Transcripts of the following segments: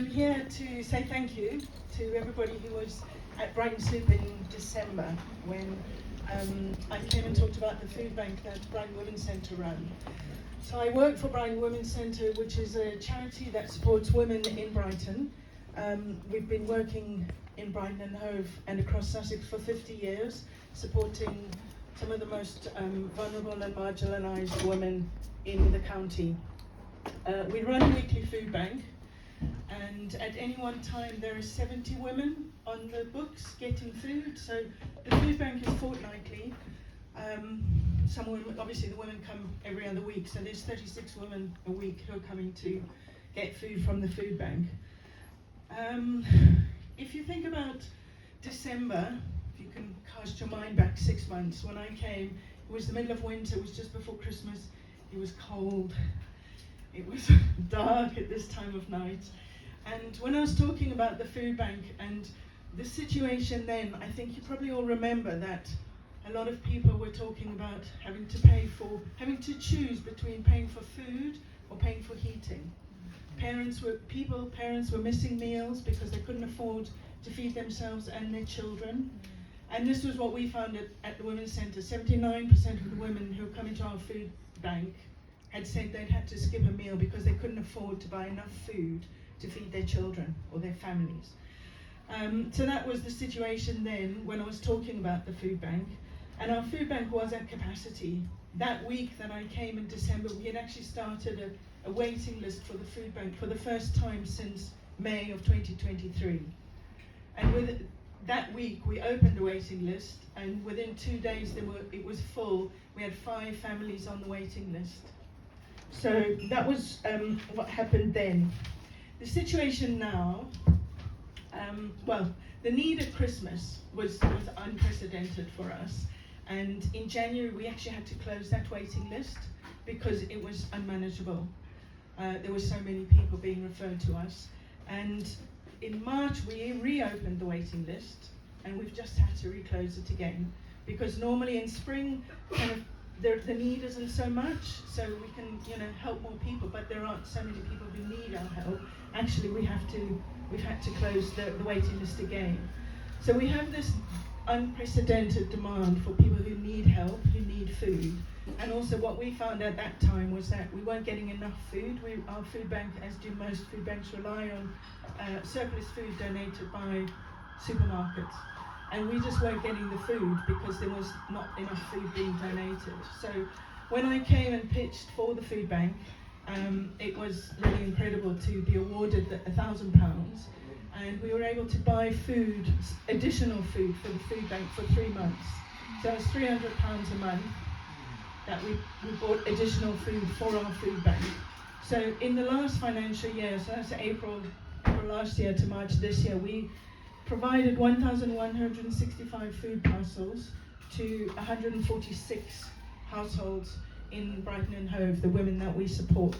I'm here to say thank you to everybody who was at Brighton Soup in December when I came and talked about the food bank that Brighton Women's Centre run. So I work for Brighton Women's Centre, which is a charity that supports women in Brighton. We've been working in Brighton and Hove and across Sussex for 50 years, supporting some of the most vulnerable and marginalised women in the county. We run a weekly food bank, and at any one time there are 70 women on the books getting food. So the food bank is fortnightly. Some women, obviously the women come every other week, so there's 36 women a week who are coming to get food from the food bank. If you think about December, if you can cast your mind back 6 months, when I came, it was the middle of winter, it was just before Christmas, it was cold, it was dark at this time of night. And when I was talking about the food bank and the situation then, I think you probably all remember that a lot of people were talking about having to choose between paying for food or paying for heating. Parents were missing meals because they couldn't afford to feed themselves and their children. And this was what we found at the Women's Centre. 79% of the women who come into our food bank had said they'd had to skip a meal because they couldn't afford to buy enough food to feed their children or their families. So that was the situation then when I was talking about the food bank. And our food bank was at capacity. That week that I came in December, we had actually started a waiting list for the food bank for the first time since May of 2023. And with that week, we opened the waiting list, and within 2 days it was full. We had 5 families on the waiting list. So that was what happened then. The situation now, the need at Christmas was unprecedented for us. And in January, we actually had to close that waiting list because it was unmanageable. There were so many people being referred to us. And in March, we reopened the waiting list, and we've just had to reclose it again. Because normally in spring, the need isn't so much, so we can help more people, but there aren't so many people who need our help. Actually, we've had to close the waiting list again. So we have this unprecedented demand for people who need help, who need food. And also what we found at that time was that we weren't getting enough food. Our food bank, as do most food banks, rely on surplus food donated by supermarkets. And we just weren't getting the food because there was not enough food being donated. So when I came and pitched for the food bank, it was really incredible to be awarded £1,000. And we were able to buy food, additional food for the food bank for 3 months. So it was £300 a month that we bought additional food for our food bank. So in the last financial year, so that's April last year to March this year, we provided 1,165 food parcels to 146 households in Brighton and Hove, the women that we support.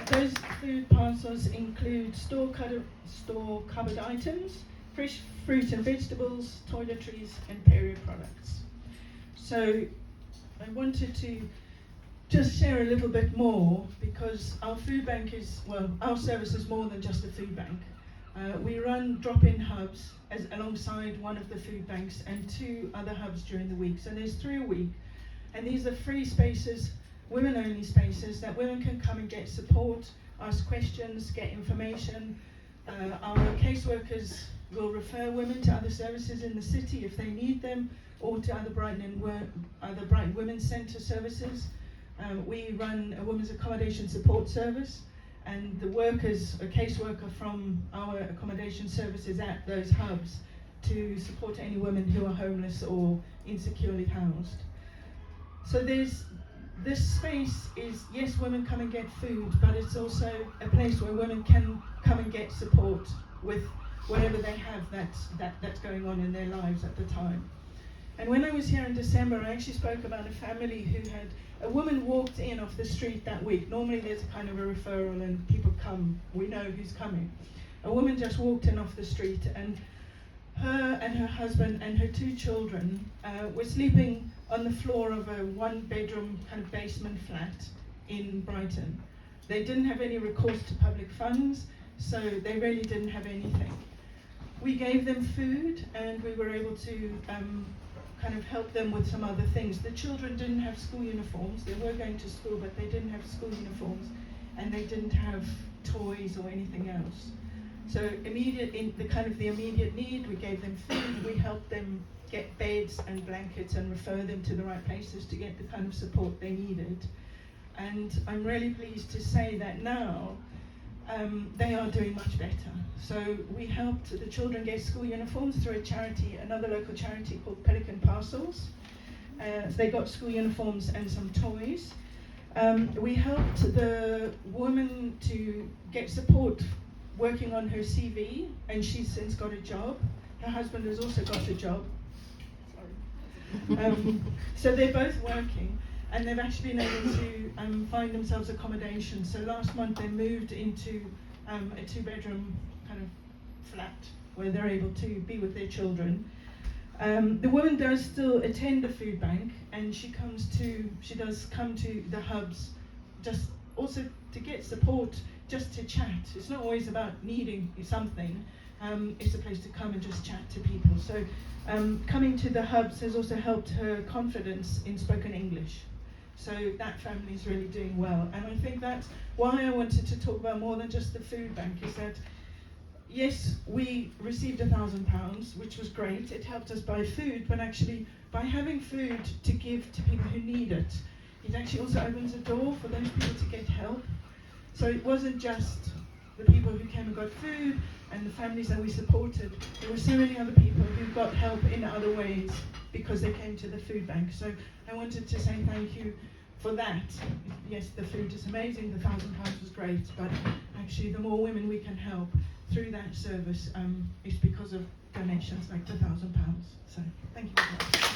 Those food parcels include store cupboard items, fresh fruit and vegetables, toiletries and period products. So I wanted to just share a little bit more because our food bank our service is more than just a food bank. We run drop-in hubs alongside one of the food banks and 2 other hubs during the week. So there's 3 a week, and these are free spaces, women-only spaces that women can come and get support, ask questions, get information. Our caseworkers will refer women to other services in the city if they need them, or to other Brighton Women's Centre services. We run a women's accommodation support service, and the workers, a caseworker from our accommodation services at those hubs to support any women who are homeless or insecurely housed. So this space is, yes, women come and get food, but it's also a place where women can come and get support with whatever they have that's going on in their lives at the time. And when I was here in December, I actually spoke about a family who had a woman walked in off the street that week. Normally there's a kind of a referral and people come, we know who's coming. A woman just walked in off the street, and her husband and her 2 children were sleeping on the floor of a one-bedroom kind of basement flat in Brighton. They didn't have any recourse to public funds, so they really didn't have anything. We gave them food, and we were able to kind of help them with some other things. The children didn't have school uniforms. They were going to school, but they didn't have school uniforms, and they didn't have toys or anything else. So the immediate need, we gave them food, we helped them get beds and blankets and refer them to the right places to get the kind of support they needed. And I'm really pleased to say that now they are doing much better. So we helped the children get school uniforms through a charity, another local charity called Pelican Parcels. They got school uniforms and some toys. We helped the woman to get support working on her CV, and she's since got a job. Her husband has also got a job. Sorry. So they're both working, and they've actually been able to find themselves accommodation. So last month they moved into a 2-bedroom kind of flat where they're able to be with their children. The woman does still attend the food bank, and she does come to the hubs just also to get support, just to chat. It's not always about needing something. It's a place to come and just chat to people. So coming to the hubs has also helped her confidence in spoken English. So that family is really doing well. And I think that's why I wanted to talk about more than just the food bank, is that yes, we received £1,000, which was great. It helped us buy food, but actually by having food to give to people who need it, it actually also opens a door for those people to get help. So it wasn't just the people who came and got food and the families that we supported. There were so many other people who got help in other ways because they came to the food bank. So I wanted to say thank you for that. Yes, the food is amazing, the £1,000 was great, but actually the more women we can help through that service is because of donations like the £1,000. So thank you very much.